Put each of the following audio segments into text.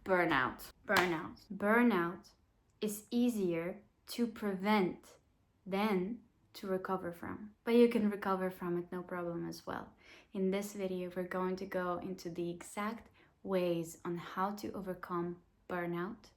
Burnout. Burnout is easier to prevent than to recover from. But you can recover from it no problem as well. In this video, we're going to go into the exact ways on how to overcome burnout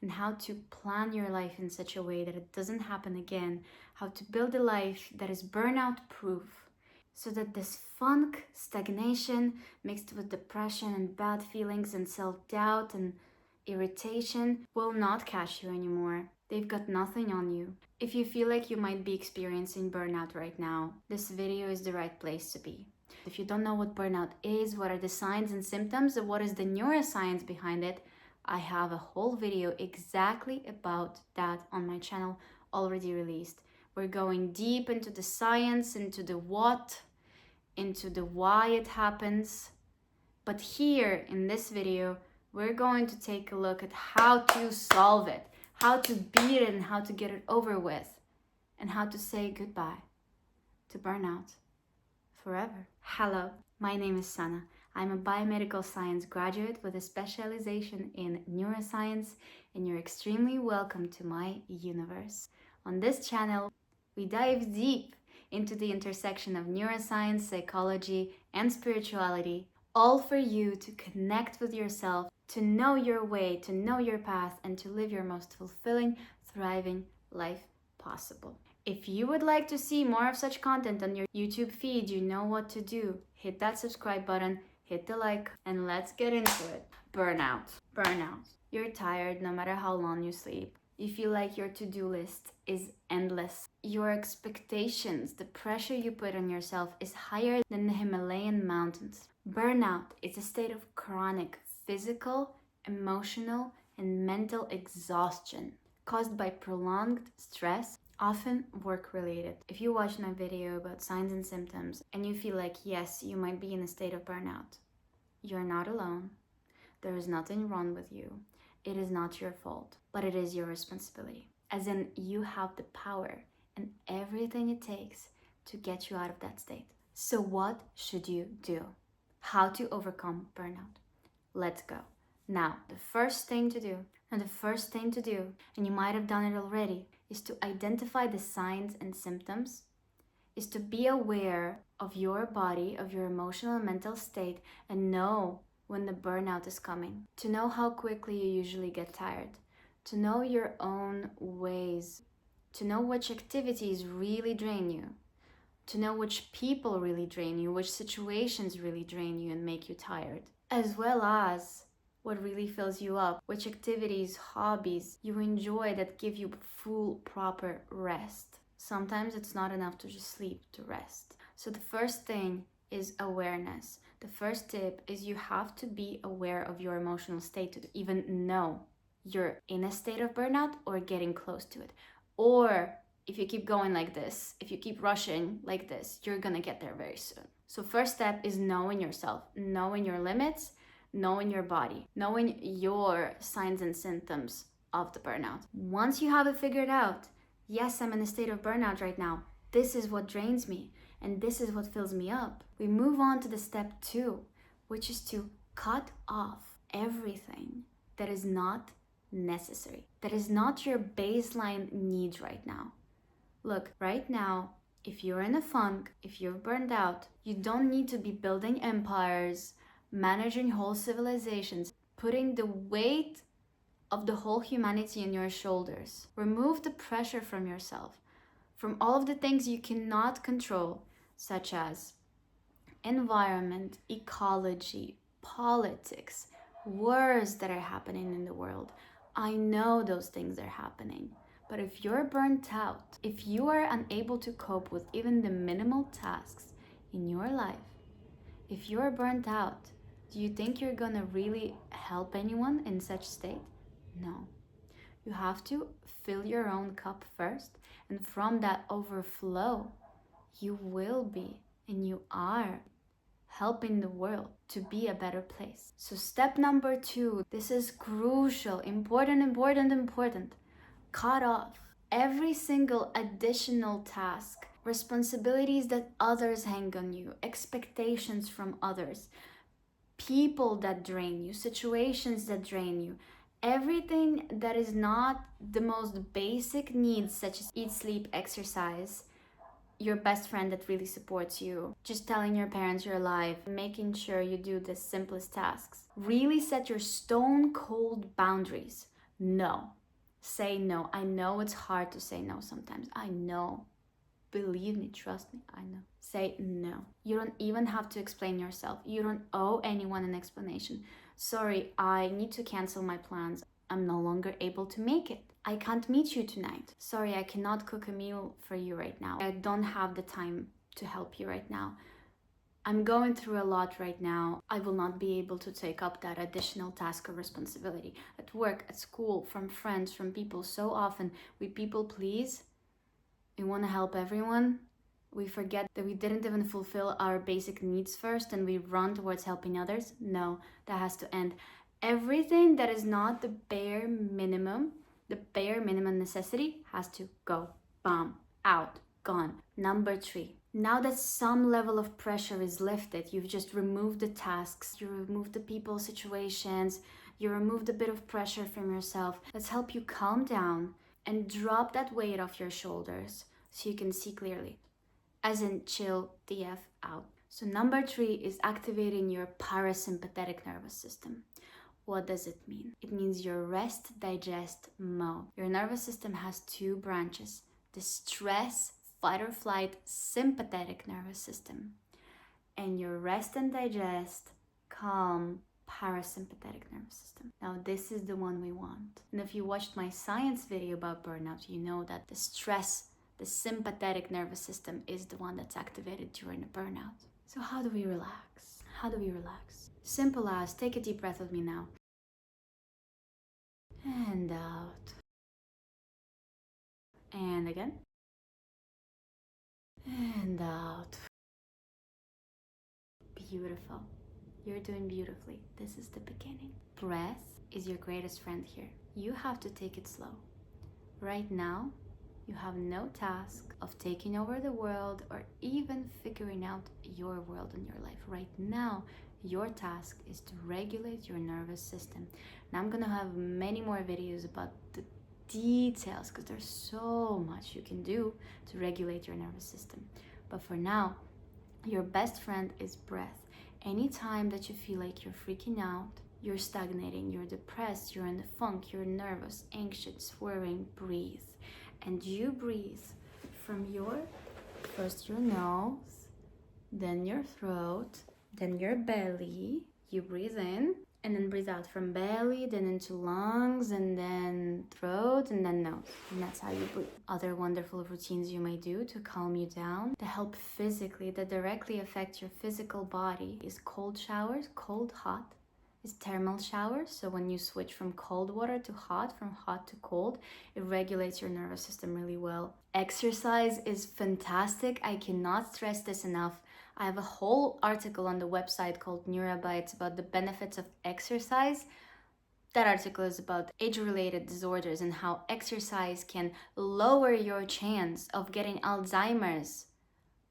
and how to plan your life in such a way that it doesn't happen again, how to build a life that is burnout proof, so that this funk, stagnation, mixed with depression and bad feelings and self-doubt and irritation will not catch you anymore. They've got nothing on you. If you feel like you might be experiencing burnout right now, this video is the right place to be. If you don't know what burnout is, what are the signs and symptoms, and what is the neuroscience behind it, I have a whole video exactly about that on my channel already released. We're going deep into the science, into the what, into the why it happens. But here in this video, we're going to take a look at how to solve it, how to beat it and how to get it over with, and how to say goodbye to burnout forever. Hello, my name is Sana. I'm a biomedical science graduate with a specialization in neuroscience, and you're extremely welcome to my universe. On this channel, we dive deep into the intersection of neuroscience, psychology, and spirituality, all for you to connect with yourself, to know your way, to know your path, and to live your most fulfilling, thriving life possible. If you would like to see more of such content on your YouTube feed, you know what to do. Hit that subscribe button, hit the like, and let's get into it. Burnout. You're tired no matter how long you sleep. You feel like your to-do list is endless. Your expectations, the pressure you put on yourself is higher than the Himalayan mountains. Burnout is a state of chronic physical, emotional, and mental exhaustion caused by prolonged stress, often work-related. If you watched my video about signs and symptoms and you feel like, yes, you might be in a state of burnout, you're not alone. There is nothing wrong with you. It is not your fault, but it is your responsibility. As in, you have the power and everything it takes to get you out of that state. So what should you do? How to overcome burnout? Let's go. Now, the first thing to do, and you might have done it already, is to identify the signs and symptoms, is to be aware of your body, of your emotional and mental state, and know when the burnout is coming, to know how quickly you usually get tired, to know your own ways, to know which activities really drain you, to know which people really drain you, which situations really drain you and make you tired, as well as what really fills you up, which activities, hobbies you enjoy that give you full, proper rest. Sometimes it's not enough to just sleep, to rest. So the first thing is awareness. The first tip is you have to be aware of your emotional state to even know you're in a state of burnout or getting close to it. Or if you keep going like this, if you keep rushing like this, you're gonna get there very soon. So first step is knowing yourself, knowing your limits, knowing your body, knowing your signs and symptoms of the burnout. Once you have it figured out, yes, I'm in a state of burnout right now. This is what drains me and this is what fills me up. We move on to the step 2, which is to cut off everything that is not necessary, that is not your baseline needs right now. Look, right now, if you're in a funk, if you're burned out, you don't need to be building empires, managing whole civilizations, putting the weight of the whole humanity on your shoulders. Remove the pressure from yourself, from all of the things you cannot control, such as environment, ecology, politics, wars that are happening in the world. I know those things are happening. But if you're burnt out, if you are unable to cope with even the minimal tasks in your life, if you're burnt out, do you think you're gonna really help anyone in such state? No. You have to fill your own cup first, and from that overflow, you will be and you are helping the world to be a better place. So step number 2, this is crucial, important. Cut off every single additional task, responsibilities that others hang on you, expectations from others, people that drain you, situations that drain you, everything that is not the most basic needs, such as eat, sleep, exercise, your best friend that really supports you, just telling your parents you're alive, making sure you do the simplest tasks. Really set your stone cold boundaries. No. Say no. I know it's hard to say no sometimes. I know. Believe me, trust me, I know. Say no. You don't even have to explain yourself. You don't owe anyone an explanation. Sorry, I need to cancel my plans. I'm no longer able to make it. I can't meet you tonight. Sorry, I cannot cook a meal for you right now. I don't have the time to help you right now. I'm going through a lot right now. I will not be able to take up that additional task or responsibility. At work, at school, from friends, from people. So often we people please. We want to help everyone. We forget that we didn't even fulfill our basic needs first and we run towards helping others. No, that has to end. Everything that is not the bare minimum necessity has to go. Bam, out, gone. Number 3. Now that some level of pressure is lifted, you've just removed the tasks, you removed the people, situations, you removed a bit of pressure from yourself. Let's help you calm down and drop that weight off your shoulders so you can see clearly. As in, chill the F out. So number 3 is activating your parasympathetic nervous system. What does it mean? It means your rest digest mode. Your nervous system has 2 branches: the stress, fight or flight, sympathetic nervous system, and your rest and digest, calm, parasympathetic nervous system. Now this is the one we want. And if you watched my science video about burnout, you know that the stress, the sympathetic nervous system is the one that's activated during a burnout. So how do we relax? How do we relax? Simple as, take a deep breath with me now. And out. And again. And out. Beautiful. You're doing beautifully. This is the beginning. Breath is your greatest friend here. You have to take it slow. Right now, you have no task of taking over the world or even figuring out your world and your life. Right now, your task is to regulate your nervous system. And I'm gonna have many more videos about the details because there's so much you can do to regulate your nervous system. But for now, your best friend is breath. Anytime that you feel like you're freaking out, you're stagnating, you're depressed, you're in the funk, you're nervous, anxious, worrying, breathe. And you breathe from first your nose, then your throat, then your belly. You breathe in and then breathe out from belly, then into lungs, and then throat, and then nose. And that's how you breathe. Other wonderful routines you may do to calm you down, to help physically, that directly affect your physical body, is cold showers, cold, hot. Is thermal showers. So when you switch from cold water to hot, from hot to cold, it regulates your nervous system really well. Exercise is fantastic. I cannot stress this enough. I have a whole article on the website called Neuroscience about the benefits of exercise. That article is about age-related disorders and how exercise can lower your chance of getting Alzheimer's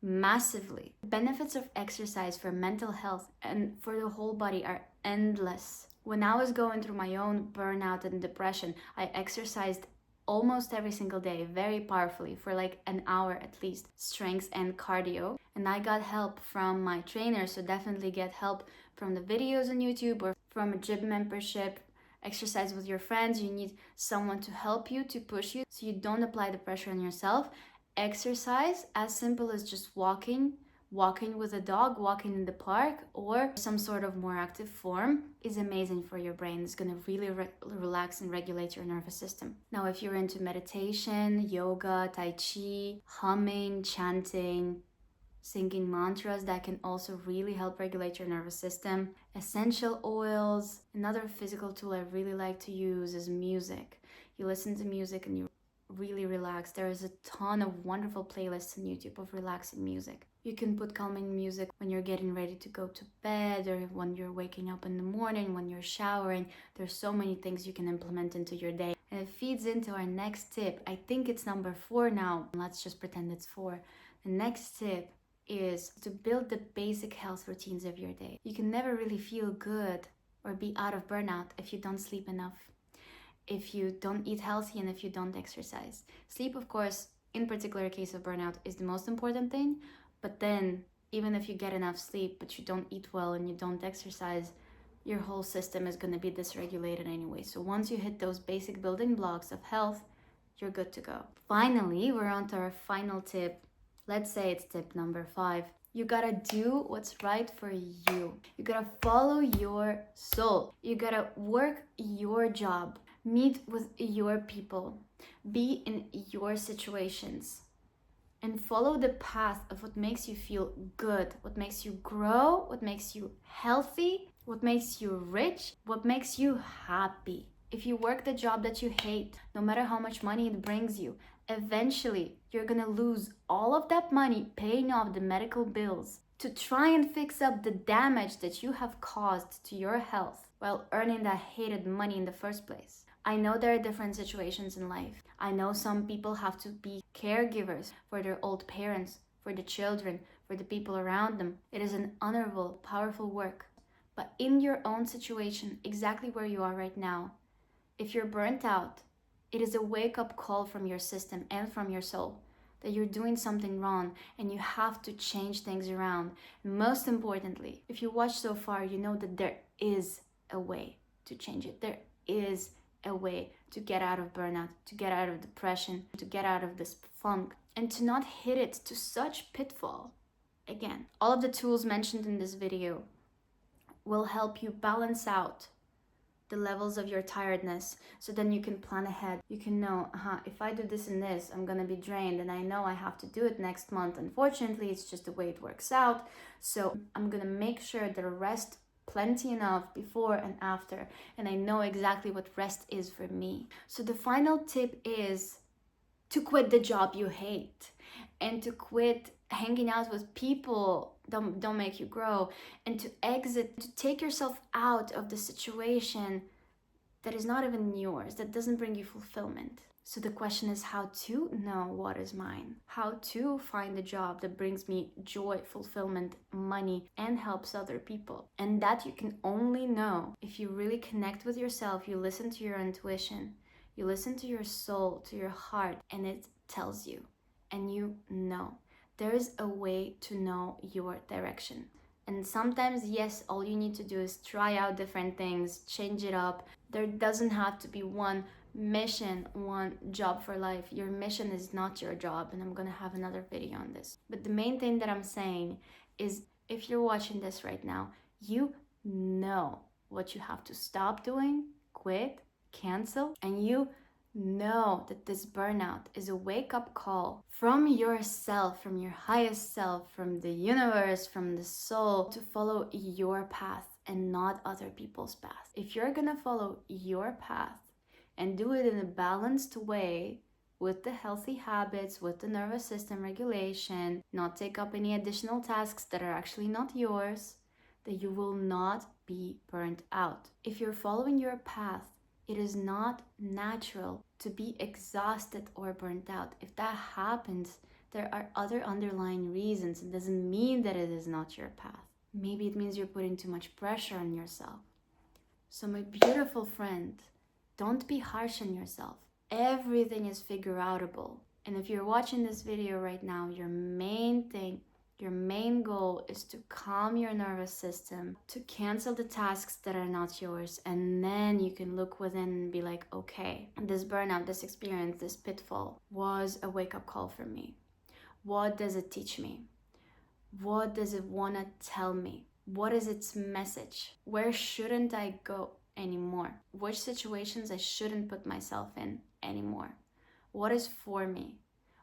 massively. The benefits of exercise for mental health and for the whole body are endless. When I was going through my own burnout and depression, I exercised almost every single day, very powerfully, for like an hour at least, strength and cardio. And I got help from my trainer, so definitely get help from the videos on YouTube or from a gym membership. Exercise with your friends. You need someone to help you, to push you, so you don't apply the pressure on yourself. Exercise, as simple as just walking with a dog, walking in the park, or some sort of more active form, is amazing for your brain. It's gonna really relax and regulate your nervous system. Now, if you're into meditation, yoga, tai chi, humming, chanting, singing mantras, that can also really help regulate your nervous system. Essential oils. Another physical tool I really like to use is music. You listen to music and you really relax. There is a ton of wonderful playlists on YouTube of relaxing music. You can put calming music when you're getting ready to go to bed, or when you're waking up in the morning, when you're showering. There's so many things you can implement into your day. And it feeds into our next tip. I think it's number 4 now. Let's just pretend it's 4. The next tip is to build the basic health routines of your day. You can never really feel good or be out of burnout if you don't sleep enough, if you don't eat healthy, and if you don't exercise. Sleep, of course, in particular case of burnout, is the most important thing. But then, even if you get enough sleep, but you don't eat well and you don't exercise, your whole system is going to be dysregulated anyway. So once you hit those basic building blocks of health, you're good to go. Finally, we're on to our final tip. Let's say it's tip number 5. You gotta do what's right for you. You gotta follow your soul. You gotta work your job. Meet with your people. Be in your situations. And follow the path of what makes you feel good, what makes you grow, what makes you healthy, what makes you rich, what makes you happy. If you work the job that you hate, no matter how much money it brings you, eventually you're gonna lose all of that money paying off the medical bills to try and fix up the damage that you have caused to your health while earning that hated money in the first place. I know there are different situations in life. I know some people have to be caregivers for their old parents, for the children, for the people around them. It is an honorable, powerful work. But in your own situation, exactly where you are right now, if you're burnt out, it is a wake-up call from your system and from your soul that you're doing something wrong and you have to change things around. Most importantly, if you watch so far, you know that there is a way to change it. There is a way to get out of burnout, to get out of depression, to get out of this funk, and to not hit it to such pitfall. Again, all of the tools mentioned in this video will help you balance out the levels of your tiredness, so then you can plan ahead. You can know, if I do this and this, I'm gonna be drained, and I know I have to do it next month. Unfortunately, it's just the way it works out. So I'm gonna make sure that I rest plenty enough before and after, and I know exactly what rest is for me. So the final tip is to quit the job you hate, and to quit hanging out with people don't make you grow, and to exit, to take yourself out of the situation that is not even yours, that doesn't bring you fulfillment. So the question is how to know what is mine, how to find a job that brings me joy, fulfillment, money, and helps other people. And that you can only know if you really connect with yourself, you listen to your intuition, you listen to your soul, to your heart, and it tells you, and you know. There is a way to know your direction. And sometimes, yes, all you need to do is try out different things, change it up. There doesn't have to be one mission, one job for life. Your mission is not your job, and I'm gonna have another video on this. But the main thing that I'm saying is, if you're watching this right now, you know what you have to stop doing, quit, cancel, and you know that this burnout is a wake-up call from yourself, from your highest self, from the universe, from the soul, to follow your path and not other people's path. If you're gonna follow your path and do it in a balanced way, with the healthy habits, with the nervous system regulation, not take up any additional tasks that are actually not yours, that you will not be burnt out. If you're following your path, it is not natural to be exhausted or burnt out. If that happens, there are other underlying reasons. It doesn't mean that it is not your path. Maybe it means you're putting too much pressure on yourself. So my beautiful friend, don't be harsh on yourself. Everything is figure-outable. And if you're watching this video right now, your main goal is to calm your nervous system, to cancel the tasks that are not yours, and then you can look within and be like, okay, this burnout, this experience, this pitfall was a wake-up call for me. What does it teach me? What does it want to tell me? What is its message? Where shouldn't I go anymore? Which situations I shouldn't put myself in anymore? What is for me?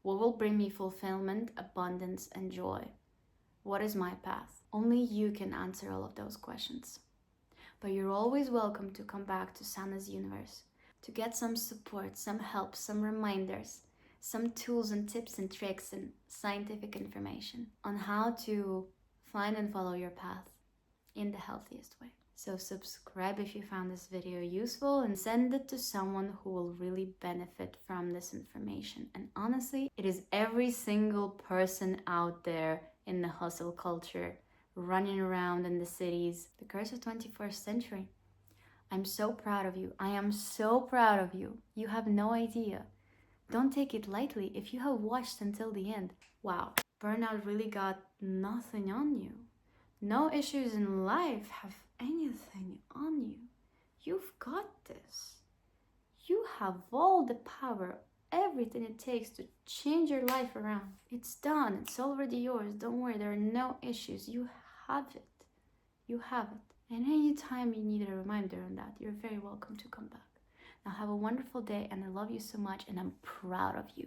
What will bring me fulfillment, abundance, and joy? What is my path? Only you can answer all of those questions. But you're always welcome to come back to Sana's universe to get some support, some help, some reminders, some tools and tips and tricks and scientific information on how to find and follow your path in the healthiest way. So subscribe if you found this video useful, and send it to someone who will really benefit from this information. And honestly, it is every single person out there in the hustle culture, running around in the cities. The curse of 21st century. I'm so proud of you. I am so proud of you. You have no idea. Don't take it lightly if you have watched until the end. Wow, burnout really got nothing on you. No issues in life have anything on you. You've got this. You have all the power, everything it takes to change your life around. It's done. It's already yours. Don't worry. There are no issues. You have it. You have it. And anytime you need a reminder on that, you're very welcome to come back. Now have a wonderful day, and I love you so much, and I'm proud of you.